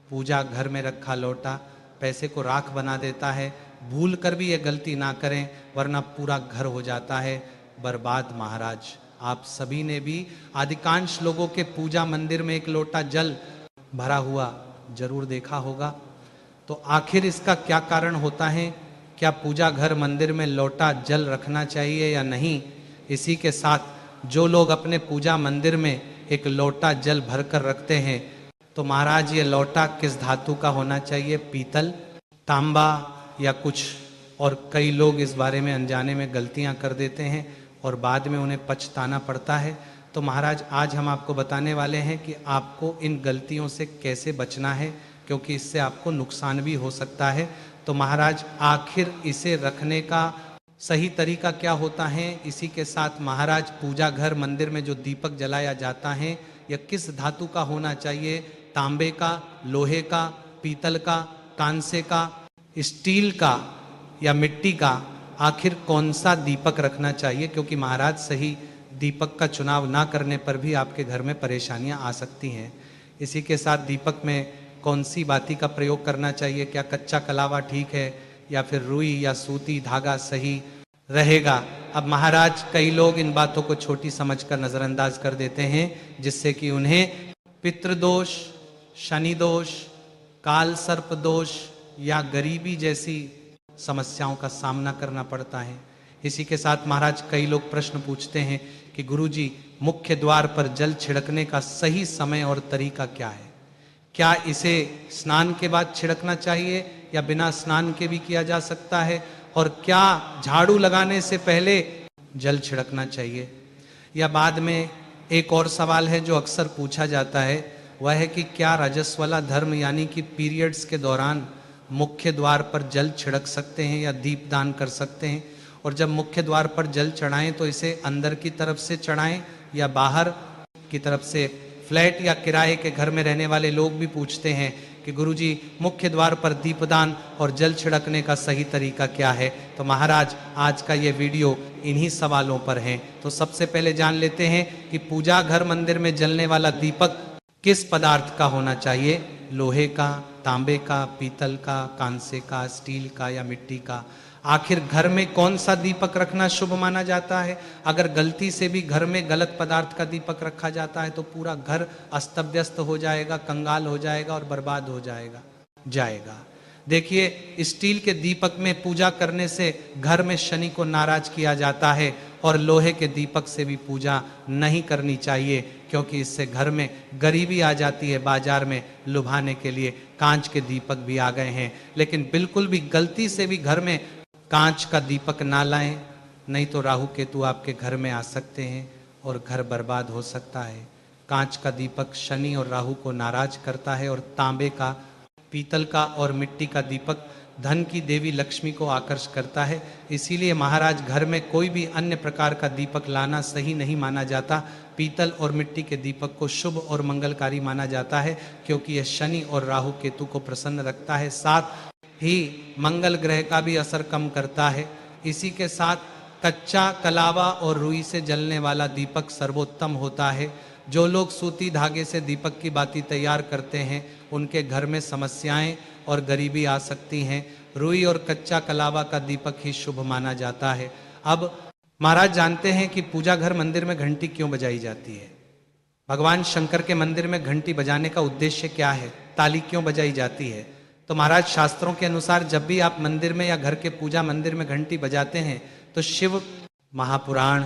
पूजा घर में रखा लोटा पैसे को राख बना देता है। भूल कर भी ये गलती ना करें वरना पूरा घर हो जाता है बर्बाद। महाराज आप सभी ने भी अधिकांश लोगों के पूजा मंदिर में एक लोटा जल भरा हुआ जरूर देखा होगा। तो आखिर इसका क्या कारण होता है? क्या पूजा घर मंदिर में लोटा जल रखना चाहिए या नहीं? इसी के साथ जो लोग अपने पूजा मंदिर में एक लोटा जल भर कर रखते हैं तो महाराज ये लोटा किस धातु का होना चाहिए? पीतल, तांबा या कुछ? और कई लोग इस बारे में अनजाने में गलतियां कर देते हैं और बाद में उन्हें पछताना पड़ता है। तो महाराज आज हम आपको बताने वाले हैं कि आपको इन गलतियों से कैसे बचना है, क्योंकि इससे आपको नुकसान भी हो सकता है। तो महाराज आखिर इसे रखने का सही तरीका क्या होता है? इसी के साथ महाराज पूजा घर मंदिर में जो दीपक जलाया जाता है यह किस धातु का होना चाहिए? तांबे का, लोहे का, पीतल का, कांसे का, स्टील का या मिट्टी का? आखिर कौन सा दीपक रखना चाहिए? क्योंकि महाराज सही दीपक का चुनाव ना करने पर भी आपके घर में परेशानियां आ सकती हैं। इसी के साथ दीपक में कौन सी बाती का प्रयोग करना चाहिए? क्या कच्चा कलावा ठीक है या फिर रुई या सूती धागा सही रहेगा? अब महाराज कई लोग इन बातों को छोटी समझकर नजरअंदाज कर देते हैं जिससे कि उन्हें पितृदोष, शनि दोष, काल सर्प दोष या गरीबी जैसी समस्याओं का सामना करना पड़ता है। इसी के साथ महाराज कई लोग प्रश्न पूछते हैं कि गुरुजी मुख्य द्वार पर जल छिड़कने का सही समय और तरीका क्या है? क्या इसे स्नान के बाद छिड़कना चाहिए या बिना स्नान के भी किया जा सकता है? और क्या झाड़ू लगाने से पहले जल छिड़कना चाहिए या बाद में? एक और सवाल है जो अक्सर पूछा जाता है, वह है कि क्या रजस्वला धर्म यानी कि पीरियड्स के दौरान मुख्य द्वार पर जल छिड़क सकते हैं या दीपदान कर सकते हैं? और जब मुख्य द्वार पर जल चढ़ाएं तो इसे अंदर की तरफ से चढ़ाएं या बाहर की तरफ से? फ्लैट या किराए के घर में रहने वाले लोग भी पूछते हैं कि गुरुजी मुख्य द्वार पर दीपदान और जल छिड़कने का सही तरीका क्या है? तो महाराज आज का ये वीडियो इन्हीं सवालों पर है। तो सबसे पहले जान लेते हैं कि पूजा घर मंदिर में जलने वाला दीपक किस पदार्थ का होना चाहिए? लोहे का, तांबे का, पीतल का, कांसे का, स्टील का या मिट्टी का? आखिर घर में कौन सा दीपक रखना शुभ माना जाता है? अगर गलती से भी घर में गलत पदार्थ का दीपक रखा जाता है तो पूरा घर अस्त व्यस्त हो जाएगा, कंगाल हो जाएगा और बर्बाद हो जाएगा। देखिए स्टील के दीपक में पूजा करने से घर में शनि को नाराज किया जाता है और लोहे के दीपक से भी पूजा नहीं करनी चाहिए क्योंकि इससे घर में गरीबी आ जाती है। बाजार में लुभाने के लिए कांच के दीपक भी आ गए हैं, लेकिन बिल्कुल भी गलती से भी घर में कांच का दीपक ना लाएं, नहीं तो राहु केतु आपके घर में आ सकते हैं और घर बर्बाद हो सकता है। कांच का दीपक शनि और राहु को नाराज करता है और तांबे का, पीतल का और मिट्टी का दीपक धन की देवी लक्ष्मी को आकर्ष करता है। इसीलिए महाराज घर में कोई भी अन्य प्रकार का दीपक लाना सही नहीं माना जाता। पीतल और मिट्टी के दीपक को शुभ और मंगलकारी माना जाता है क्योंकि यह शनि और राहु केतु को प्रसन्न रखता है, साथ ही मंगल ग्रह का भी असर कम करता है। इसी के साथ कच्चा कलावा और रुई से जलने वाला दीपक सर्वोत्तम होता है। जो लोग सूती धागे से दीपक की बाती तैयार करते हैं उनके घर में समस्याएं और गरीबी आ सकती हैं। रुई और कच्चा कलावा का दीपक ही शुभ माना जाता है। अब महाराज जानते हैं कि पूजा घर मंदिर में घंटी क्यों बजाई जाती है? भगवान शंकर के मंदिर में घंटी बजाने का उद्देश्य क्या है? ताली क्यों बजाई जाती है? तो महाराज शास्त्रों के अनुसार जब भी आप मंदिर में या घर के पूजा मंदिर में घंटी बजाते हैं तो शिव महापुराण,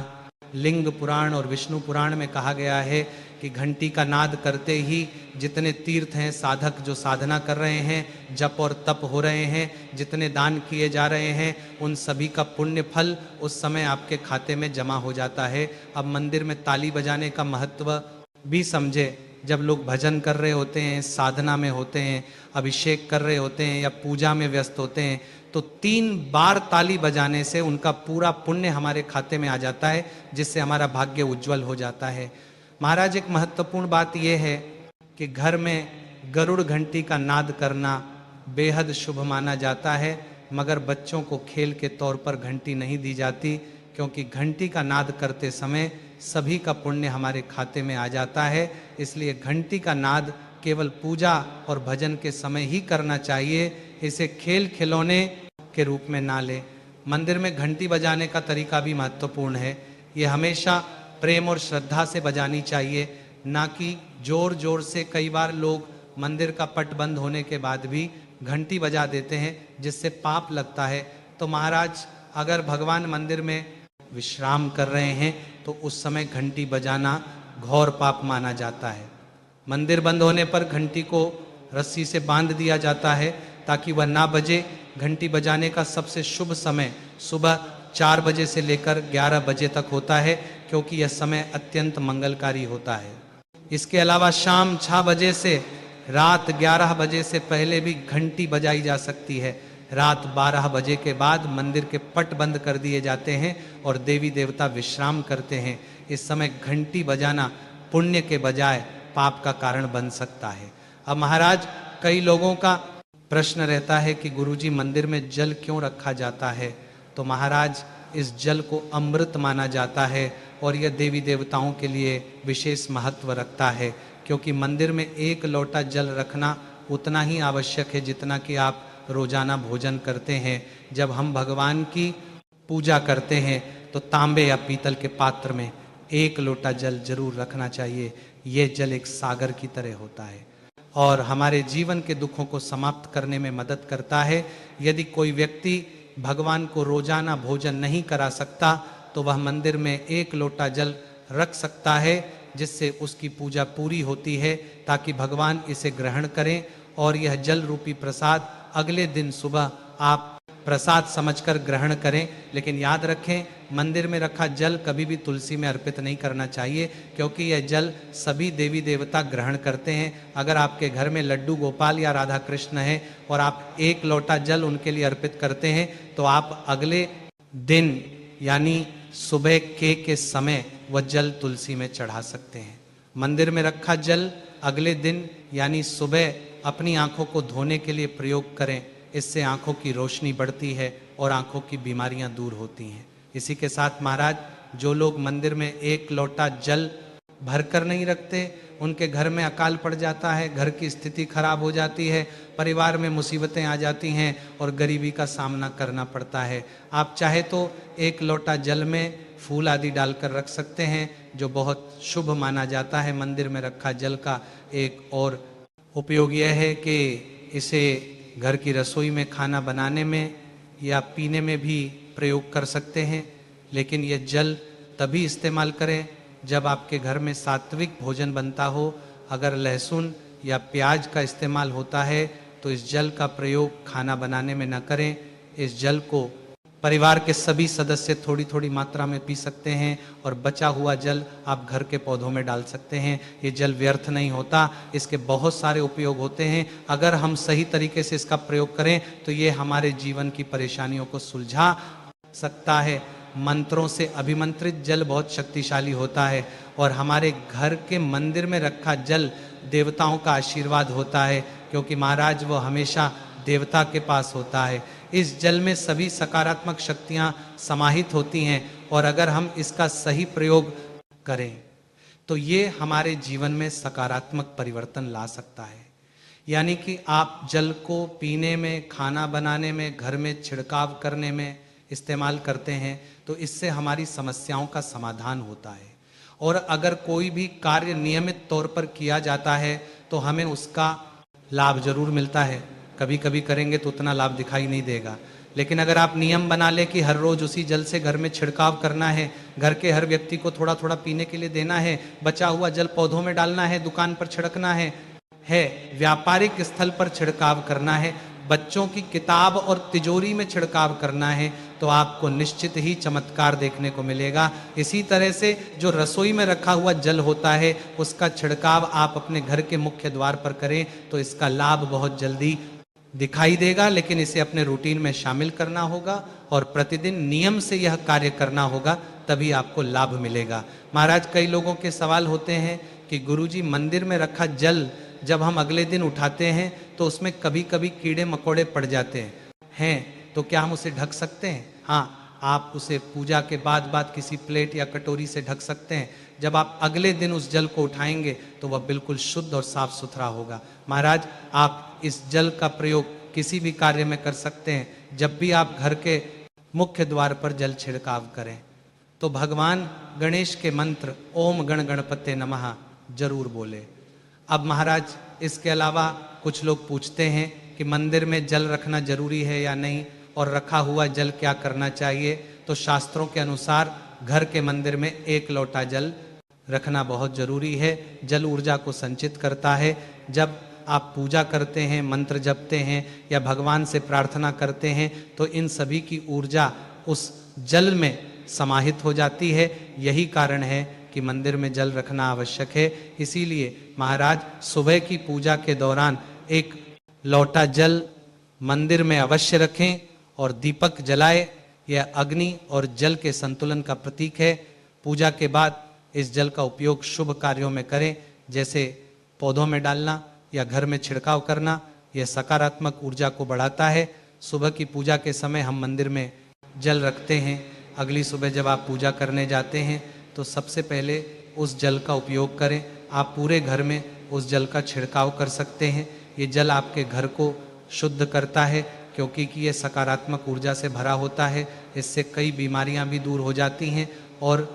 लिंग पुराण और विष्णु पुराण में कहा गया है कि घंटी का नाद करते ही जितने तीर्थ हैं, साधक जो साधना कर रहे हैं, जप और तप हो रहे हैं, जितने दान किए जा रहे हैं, उन सभी का पुण्य फल उस समय आपके खाते में जमा हो जाता है। अब मंदिर में ताली बजाने का महत्व भी समझे। जब लोग भजन कर रहे होते हैं, साधना में होते हैं, अभिषेक कर रहे होते हैं या पूजा में व्यस्त होते हैं तो 3 बार ताली बजाने से उनका पूरा पुण्य हमारे खाते में आ जाता है, जिससे हमारा भाग्य उज्जवल हो जाता है। महाराज एक महत्वपूर्ण बात यह है कि घर में गरुड़ घंटी का नाद करना बेहद शुभ माना जाता है, मगर बच्चों को खेल के तौर पर घंटी नहीं दी जाती क्योंकि घंटी का नाद करते समय सभी का पुण्य हमारे खाते में आ जाता है। इसलिए घंटी का नाद केवल पूजा और भजन के समय ही करना चाहिए। इसे खेल खिलौने के रूप में ना ले। मंदिर में घंटी बजाने का तरीका भी महत्वपूर्ण है। ये हमेशा प्रेम और श्रद्धा से बजानी चाहिए, ना कि जोर जोर से। कई बार लोग मंदिर का पट बंद होने के बाद भी घंटी बजा देते हैं, जिससे पाप लगता है। तो महाराज, अगर भगवान मंदिर में विश्राम कर रहे हैं तो उस समय घंटी बजाना घोर पाप माना जाता है। मंदिर बंद होने पर घंटी को रस्सी से बांध दिया जाता है ताकि वह ना बजे। घंटी बजाने का सबसे शुभ समय सुबह 4 बजे से लेकर 11 बजे तक होता है, क्योंकि यह समय अत्यंत मंगलकारी होता है। इसके अलावा शाम 6 बजे से रात 11 बजे से पहले भी घंटी बजाई जा सकती है। रात 12 बजे के बाद मंदिर के पट बंद कर दिए जाते हैं और देवी देवता विश्राम करते हैं। इस समय घंटी बजाना पुण्य के बजाय पाप का कारण बन सकता है। अब महाराज, कई लोगों का प्रश्न रहता है कि गुरुजी, मंदिर में जल क्यों रखा जाता है? तो महाराज, इस जल को अमृत माना जाता है और यह देवी देवताओं के लिए विशेष महत्व रखता है, क्योंकि मंदिर में 1 लोटा जल रखना उतना ही आवश्यक है जितना कि आप रोजाना भोजन करते हैं। जब हम भगवान की पूजा करते हैं तो तांबे या पीतल के पात्र में 1 लोटा जल जरूर रखना चाहिए। ये जल एक सागर की तरह होता है और हमारे जीवन के दुखों को समाप्त करने में मदद करता है। यदि कोई व्यक्ति भगवान को रोजाना भोजन नहीं करा सकता तो वह मंदिर में 1 लोटा जल रख सकता है, जिससे उसकी पूजा पूरी होती है, ताकि भगवान इसे ग्रहण करें और यह जल रूपी प्रसाद अगले दिन सुबह आप प्रसाद समझकर ग्रहण करें। लेकिन याद रखें, मंदिर में रखा जल कभी भी तुलसी में अर्पित नहीं करना चाहिए, क्योंकि यह जल सभी देवी देवता ग्रहण करते हैं। अगर आपके घर में लड्डू गोपाल या राधा कृष्ण है और आप 1 लोटा जल उनके लिए अर्पित करते हैं तो आप अगले दिन यानी सुबह के समय वह जल तुलसी में चढ़ा सकते हैं। मंदिर में रखा जल अगले दिन यानी सुबह अपनी आंखों को धोने के लिए प्रयोग करें। इससे आंखों की रोशनी बढ़ती है और आंखों की बीमारियां दूर होती हैं। इसी के साथ महाराज, जो लोग मंदिर में 1 लोटा जल भरकर नहीं रखते, उनके घर में अकाल पड़ जाता है, घर की स्थिति खराब हो जाती है, परिवार में मुसीबतें आ जाती हैं और गरीबी का सामना करना पड़ता है। आप चाहे तो 1 लोटा जल में फूल आदि डालकर रख सकते हैं, जो बहुत शुभ माना जाता है। मंदिर में रखा जल का एक और उपयोग यह है कि इसे घर की रसोई में खाना बनाने में या पीने में भी प्रयोग कर सकते हैं। लेकिन यह जल तभी इस्तेमाल करें जब आपके घर में सात्विक भोजन बनता हो। अगर लहसुन या प्याज का इस्तेमाल होता है तो इस जल का प्रयोग खाना बनाने में न करें। इस जल को परिवार के सभी सदस्य थोड़ी थोड़ी मात्रा में पी सकते हैं और बचा हुआ जल आप घर के पौधों में डाल सकते हैं। ये जल व्यर्थ नहीं होता, इसके बहुत सारे उपयोग होते हैं। अगर हम सही तरीके से इसका प्रयोग करें तो ये हमारे जीवन की परेशानियों को सुलझा सकता है। मंत्रों से अभिमंत्रित जल बहुत शक्तिशाली होता है और हमारे घर के मंदिर में रखा जल देवताओं का आशीर्वाद होता है, क्योंकि महाराज वो हमेशा देवता के पास होता है। इस जल में सभी सकारात्मक शक्तियां समाहित होती हैं और अगर हम इसका सही प्रयोग करें तो ये हमारे जीवन में सकारात्मक परिवर्तन ला सकता है। यानी कि आप जल को पीने में, खाना बनाने में, घर में छिड़काव करने में इस्तेमाल करते हैं तो इससे हमारी समस्याओं का समाधान होता है। और अगर कोई भी कार्य नियमित तौर पर किया जाता है तो हमें उसका लाभ जरूर मिलता है। कभी कभी करेंगे तो उतना लाभ दिखाई नहीं देगा, लेकिन अगर आप नियम बना ले कि हर रोज उसी जल से घर में छिड़काव करना है, घर के हर व्यक्ति को थोड़ा थोड़ा पीने के लिए देना है, बचा हुआ जल पौधों में डालना है, दुकान पर छिड़कना है, व्यापारिक स्थल पर छिड़काव करना है, बच्चों की किताब और तिजोरी में छिड़काव करना है, तो आपको निश्चित ही चमत्कार देखने को मिलेगा। इसी तरह से जो रसोई में रखा हुआ जल होता है उसका छिड़काव आप अपने घर के मुख्य द्वार पर करें तो इसका लाभ बहुत जल्दी दिखाई देगा। लेकिन इसे अपने रूटीन में शामिल करना होगा और प्रतिदिन नियम से यह कार्य करना होगा, तभी आपको लाभ मिलेगा। महाराज, कई लोगों के सवाल होते हैं कि गुरुजी, मंदिर में रखा जल जब हम अगले दिन उठाते हैं तो उसमें कभी कभी कीड़े मकोड़े पड़ जाते हैं, तो क्या हम उसे ढक सकते हैं? हाँ, आप उसे पूजा के बाद किसी प्लेट या कटोरी से ढक सकते हैं। जब आप अगले दिन उस जल को उठाएंगे तो वह बिल्कुल शुद्ध और साफ सुथरा होगा। महाराज, आप इस जल का प्रयोग किसी भी कार्य में कर सकते हैं। जब भी आप घर के मुख्य द्वार पर जल छिड़काव करें तो भगवान गणेश के मंत्र ओम गण गणपते नमः जरूर बोले। अब महाराज, इसके अलावा कुछ लोग पूछते हैं कि मंदिर में जल रखना जरूरी है या नहीं, और रखा हुआ जल क्या करना चाहिए। तो शास्त्रों के अनुसार घर के मंदिर में 1 लोटा जल रखना बहुत जरूरी है। जल ऊर्जा को संचित करता है। जब आप पूजा करते हैं, मंत्र जपते हैं या भगवान से प्रार्थना करते हैं तो इन सभी की ऊर्जा उस जल में समाहित हो जाती है। यही कारण है कि मंदिर में जल रखना आवश्यक है। इसीलिए महाराज, सुबह की पूजा के दौरान 1 लोटा जल मंदिर में अवश्य रखें और दीपक जलाए। यह अग्नि और जल के संतुलन का प्रतीक है। पूजा के बाद इस जल का उपयोग शुभ कार्यों में करें, जैसे पौधों में डालना या घर में छिड़काव करना। यह सकारात्मक ऊर्जा को बढ़ाता है। सुबह की पूजा के समय हम मंदिर में जल रखते हैं। अगली सुबह जब आप पूजा करने जाते हैं तो सबसे पहले उस जल का उपयोग करें। आप पूरे घर में उस जल का छिड़काव कर सकते हैं। ये जल आपके घर को शुद्ध करता है, क्योंकि कि ये सकारात्मक ऊर्जा से भरा होता है। इससे कई बीमारियां भी दूर हो जाती हैं और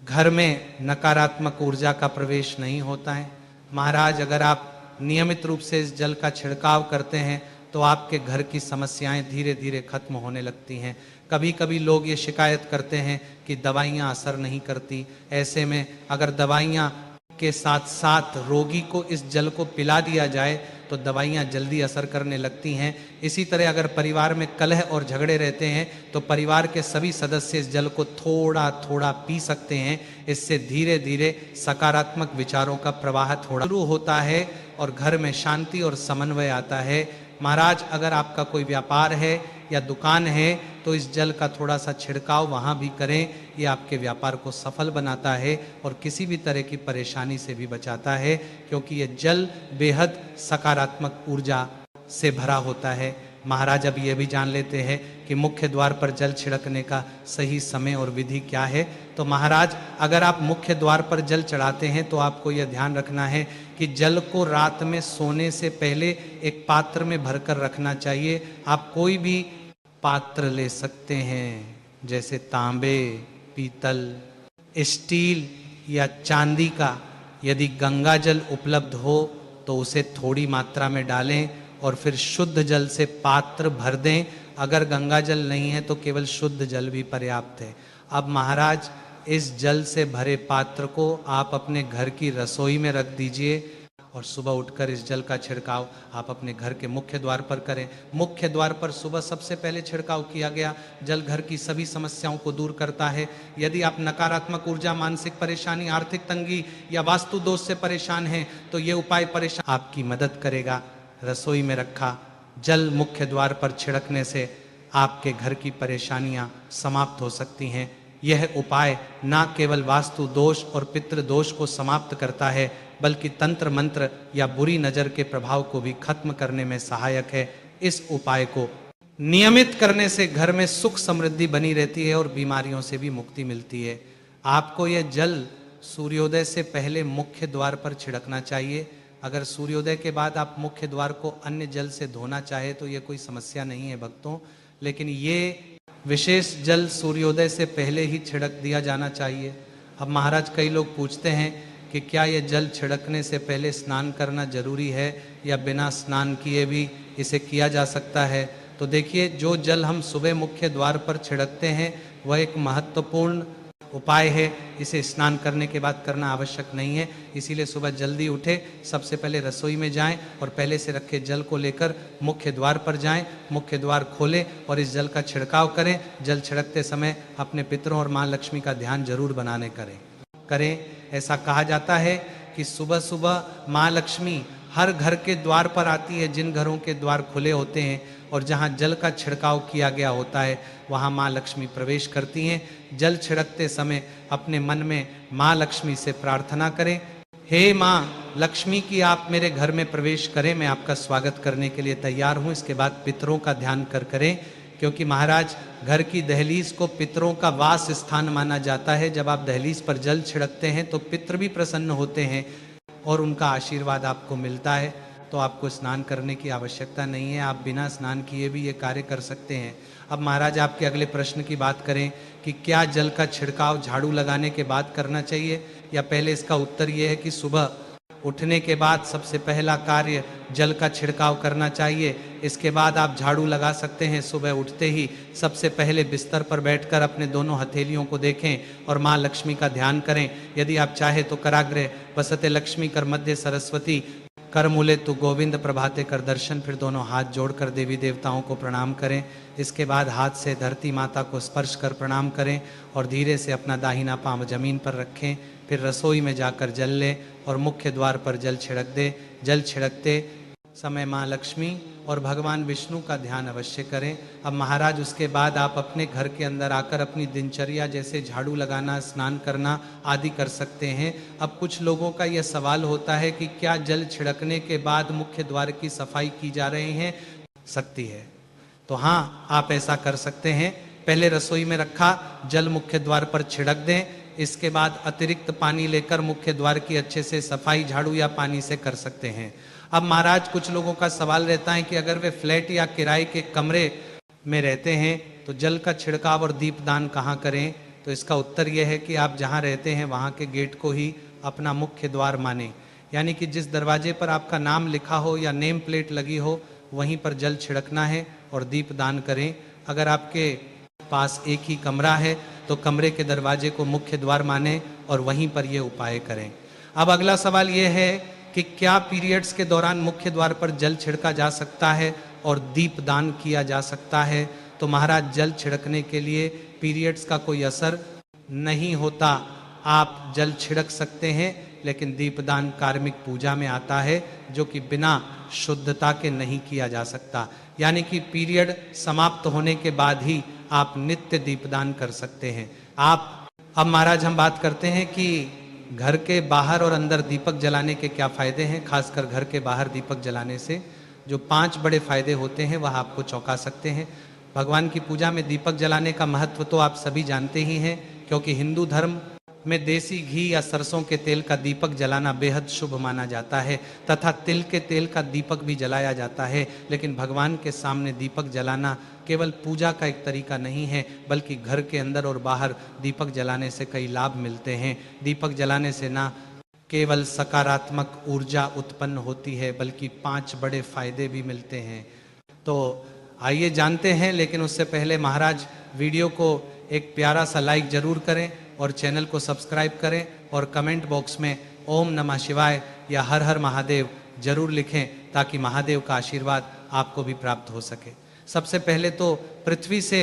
घर में नकारात्मक ऊर्जा का प्रवेश नहीं होता है। महाराज, अगर आप नियमित रूप से इस जल का छिड़काव करते हैं तो आपके घर की समस्याएं धीरे धीरे खत्म होने लगती हैं। कभी कभी लोग ये शिकायत करते हैं कि दवाइयाँ असर नहीं करती। ऐसे में अगर दवाइयाँ के साथ साथ रोगी को इस जल को पिला दिया जाए तो दवाइयाँ जल्दी असर करने लगती हैं। इसी तरह अगर परिवार में कलह और झगड़े रहते हैं तो परिवार के सभी सदस्य इस जल को थोड़ा थोड़ा पी सकते हैं। इससे धीरे धीरे सकारात्मक विचारों का प्रवाह थोड़ा शुरू होता है और घर में शांति और समन्वय आता है। महाराज, अगर आपका कोई व्यापार है या दुकान है तो इस जल का थोड़ा सा छिड़काव वहाँ भी करें। ये आपके व्यापार को सफल बनाता है और किसी भी तरह की परेशानी से भी बचाता है, क्योंकि ये जल बेहद सकारात्मक ऊर्जा से भरा होता है। महाराज, अब ये भी जान लेते हैं कि मुख्य द्वार पर जल छिड़कने का सही समय और विधि क्या है। तो महाराज, अगर आप मुख्य द्वार पर जल चढ़ाते हैं तो आपको यह ध्यान रखना है कि जल को रात में सोने से पहले एक पात्र में भरकर रखना चाहिए। आप कोई भी पात्र ले सकते हैं, जैसे तांबे, पीतल, स्टील या चांदी का। यदि गंगा जल उपलब्ध हो तो उसे थोड़ी मात्रा में डालें और फिर शुद्ध जल से पात्र भर दें। अगर गंगा जल नहीं है तो केवल शुद्ध जल भी पर्याप्त है। अब महाराज, इस जल से भरे पात्र को आप अपने घर की रसोई में रख दीजिए और सुबह उठकर इस जल का छिड़काव आप अपने घर के मुख्य द्वार पर करें। मुख्य द्वार पर सुबह सबसे पहले छिड़काव किया गया जल घर की सभी समस्याओं को दूर करता है। यदि आप नकारात्मक ऊर्जा, मानसिक परेशानी, आर्थिक तंगी या वास्तु दोष से परेशान हैं तो ये उपाय परेशान आपकी मदद करेगा। रसोई में रखा जल मुख्य द्वार पर छिड़कने से आपके घर की परेशानियां समाप्त हो सकती हैं। यह उपाय न केवल वास्तु दोष और पितृ दोष को समाप्त करता है, बल्कि तंत्र मंत्र या बुरी नजर के प्रभाव को भी खत्म करने में सहायक है। इस उपाय को नियमित करने से घर में सुख समृद्धि बनी रहती है और बीमारियों से भी मुक्ति मिलती है। आपको यह जल सूर्योदय से पहले मुख्य द्वार पर छिड़कना चाहिए। अगर सूर्योदय के बाद आप मुख्य द्वार को अन्य जल से धोना चाहे तो ये कोई समस्या नहीं है भक्तों, लेकिन ये विशेष जल सूर्योदय से पहले ही छिड़क दिया जाना चाहिए। अब महाराज, कई लोग पूछते हैं कि क्या ये जल छिड़कने से पहले स्नान करना जरूरी है या बिना स्नान किए भी इसे किया जा सकता है। तो देखिए, जो जल हम सुबह मुख्य द्वार पर छिड़कते हैं वह एक महत्वपूर्ण उपाय है। इसे स्नान करने के बाद करना आवश्यक नहीं है। इसीलिए सुबह जल्दी उठे, सबसे पहले रसोई में जाएं और पहले से रखे जल को लेकर मुख्य द्वार पर जाएं, मुख्य द्वार खोलें और इस जल का छिड़काव करें। जल छिड़कते समय अपने पितरों और माँ लक्ष्मी का ध्यान जरूर बनाने करें। ऐसा कहा जाता है कि सुबह सुबह माँ लक्ष्मी हर घर के द्वार पर आती है। जिन घरों के द्वार खुले होते हैं और जहाँ जल का छिड़काव किया गया होता है वहाँ माँ लक्ष्मी प्रवेश करती हैं। जल छिड़कते समय अपने मन में माँ लक्ष्मी से प्रार्थना करें, हे माँ लक्ष्मी की आप मेरे घर में प्रवेश करें, मैं आपका स्वागत करने के लिए तैयार हूँ। इसके बाद पितरों का ध्यान करें, क्योंकि महाराज घर की दहलीज को पितरों का वास स्थान माना जाता है। जब आप दहलीज पर जल छिड़कते हैं तो पितर भी प्रसन्न होते हैं और उनका आशीर्वाद आपको मिलता है। तो आपको स्नान करने की आवश्यकता नहीं है, आप बिना स्नान किए भी ये कार्य कर सकते हैं। अब महाराज आपके अगले प्रश्न की बात करें कि क्या जल का छिड़काव झाड़ू लगाने के बाद करना चाहिए या पहले, इसका उत्तर ये है कि सुबह उठने के बाद सबसे पहला कार्य जल का छिड़काव करना चाहिए। इसके बाद आप झाड़ू लगा सकते हैं। सुबह उठते ही सबसे पहले बिस्तर पर बैठकर अपने दोनों हथेलियों को देखें और माँ लक्ष्मी का ध्यान करें। यदि आप चाहे तो कराग्रे वसते लक्ष्मी कर मध्य सरस्वती कर मूले तु गोविंद प्रभाते कर दर्शन, फिर दोनों हाथ जोड़कर देवी देवताओं को प्रणाम करें। इसके बाद हाथ से धरती माता को स्पर्श कर प्रणाम करें और धीरे से अपना दाहिना पांव जमीन पर रखें। फिर रसोई में जाकर जल लें और मुख्य द्वार पर जल छिड़क दे। जल छिड़कते समय माँ लक्ष्मी और भगवान विष्णु का ध्यान अवश्य करें। अब महाराज उसके बाद आप अपने घर के अंदर आकर अपनी दिनचर्या जैसे झाड़ू लगाना, स्नान करना आदि कर सकते हैं। अब कुछ लोगों का यह सवाल होता है कि क्या जल छिड़कने के बाद मुख्य द्वार की सफाई की जा रही है? सकती है। तो हाँ, आप ऐसा कर सकते हैं। पहले रसोई में रखा जल मुख्य द्वार पर छिड़क दें। इसके बाद अतिरिक्त पानी लेकर मुख्य द्वार की अच्छे से सफाई झाड़ू या पानी से कर सकते हैं। अब महाराज कुछ लोगों का सवाल रहता है कि अगर वे फ्लैट या किराए के कमरे में रहते हैं तो जल का छिड़काव और दीपदान कहाँ करें? तो इसका उत्तर यह है कि आप जहाँ रहते हैं वहाँ के गेट को ही अपना मुख्य द्वार माने, यानी कि जिस दरवाजे पर आपका नाम लिखा हो या नेम प्लेट लगी हो वहीं पर जल छिड़कना है और दीपदान करें। अगर आपके पास एक ही कमरा है तो कमरे के दरवाजे को मुख्य द्वार माने और वहीं पर ये उपाय करें। अब अगला सवाल ये है कि क्या पीरियड्स के दौरान मुख्य द्वार पर जल छिड़का जा सकता है और दीपदान किया जा सकता है? तो महाराज जल छिड़कने के लिए पीरियड्स का कोई असर नहीं होता। आप जल छिड़क सकते हैं, लेकिन दीपदान कार्मिक पूजा में आता है जो कि बिना शुद्धता के नहीं किया जा सकता। यानी कि पीरियड समाप्त होने के बाद ही आप नित्य दीपदान कर सकते हैं। अब महाराज हम बात करते हैं कि घर के बाहर और अंदर दीपक जलाने के क्या फायदे हैं। खासकर घर के बाहर दीपक जलाने से जो 5 बड़े फायदे होते हैं वह आपको चौंका सकते हैं। भगवान की पूजा में दीपक जलाने का महत्व तो आप सभी जानते ही हैं, क्योंकि हिंदू धर्म में देसी घी या सरसों के तेल का दीपक जलाना बेहद शुभ माना जाता है तथा तिल के तेल का दीपक भी जलाया जाता है। लेकिन भगवान के सामने दीपक जलाना केवल पूजा का एक तरीका नहीं है, बल्कि घर के अंदर और बाहर दीपक जलाने से कई लाभ मिलते हैं। दीपक जलाने से ना केवल सकारात्मक ऊर्जा उत्पन्न होती है, बल्कि 5 बड़े फायदे भी मिलते हैं। तो आइए जानते हैं, लेकिन उससे पहले महाराज वीडियो को एक प्यारा सा लाइक जरूर करें और चैनल को सब्सक्राइब करें और कमेंट बॉक्स में ओम नमः शिवाय या हर हर महादेव जरूर लिखें, ताकि महादेव का आशीर्वाद आपको भी प्राप्त हो सके। सबसे पहले तो पृथ्वी से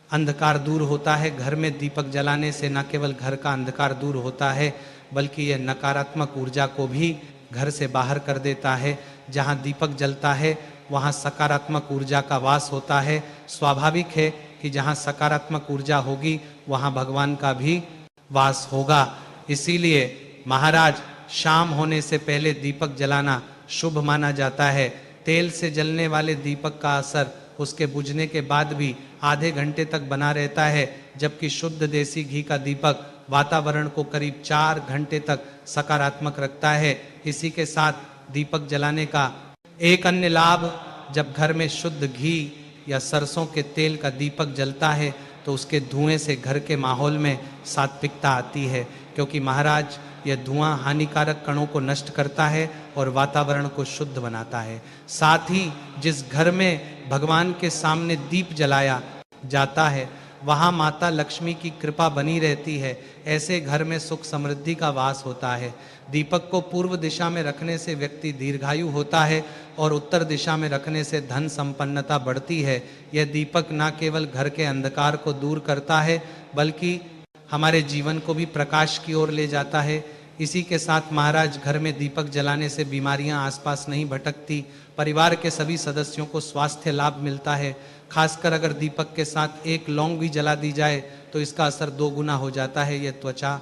अंधकार दूर होता है। घर में दीपक जलाने से न केवल घर का अंधकार दूर होता है, बल्कि यह नकारात्मक ऊर्जा को भी घर से बाहर कर देता है। जहाँ दीपक जलता है वहाँ सकारात्मक ऊर्जा का वास होता है। स्वाभाविक है कि जहाँ सकारात्मक ऊर्जा होगी वहाँ भगवान का भी वास होगा। इसीलिए महाराज शाम होने से पहले दीपक जलाना शुभ माना जाता है। तेल से जलने वाले दीपक का असर उसके बुझने के बाद भी आधे घंटे तक बना रहता है, जबकि शुद्ध देसी घी का दीपक वातावरण को करीब 4 घंटे तक सकारात्मक रखता है। इसी के साथ दीपक जलाने का एक अन्य लाभ, जब घर में शुद्ध घी या सरसों के तेल का दीपक जलता है तो उसके धुएं से घर के माहौल में सात्विकता आती है, क्योंकि महाराज यह धुआं हानिकारक कणों को नष्ट करता है और वातावरण को शुद्ध बनाता है। साथ ही जिस घर में भगवान के सामने दीप जलाया जाता है वहाँ माता लक्ष्मी की कृपा बनी रहती है। ऐसे घर में सुख समृद्धि का वास होता है। दीपक को पूर्व दिशा में रखने से व्यक्ति दीर्घायु होता है और उत्तर दिशा में रखने से धन संपन्नता बढ़ती है। यह दीपक न केवल घर के अंधकार को दूर करता है, बल्कि हमारे जीवन को भी प्रकाश की ओर ले जाता है। इसी के साथ महाराज घर में दीपक जलाने से बीमारियां आसपास नहीं भटकती। परिवार के सभी सदस्यों को स्वास्थ्य लाभ मिलता है। खासकर अगर दीपक के साथ एक लौंग भी जला दी जाए तो इसका असर 2 गुना हो जाता है। यह त्वचा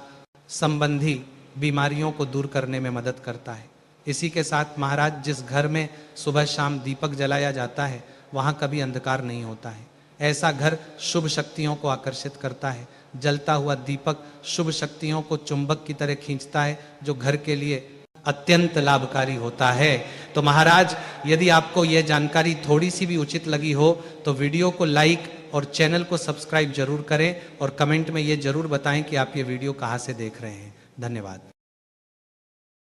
संबंधी बीमारियों को दूर करने में मदद करता है। इसी के साथ महाराज जिस घर में सुबह शाम दीपक जलाया जाता है वहाँ कभी अंधकार नहीं होता है। ऐसा घर शुभ शक्तियों को आकर्षित करता है। जलता हुआ दीपक शुभ शक्तियों को चुंबक की तरह खींचता है, जो घर के लिए अत्यंत लाभकारी होता है। तो महाराज, यदि आपको यह जानकारी थोड़ी सी भी उचित लगी हो तो वीडियो को लाइक और चैनल को सब्सक्राइब जरूर करें और कमेंट में ये जरूर बताएं कि आप ये वीडियो कहाँ से देख रहे हैं। धन्यवाद।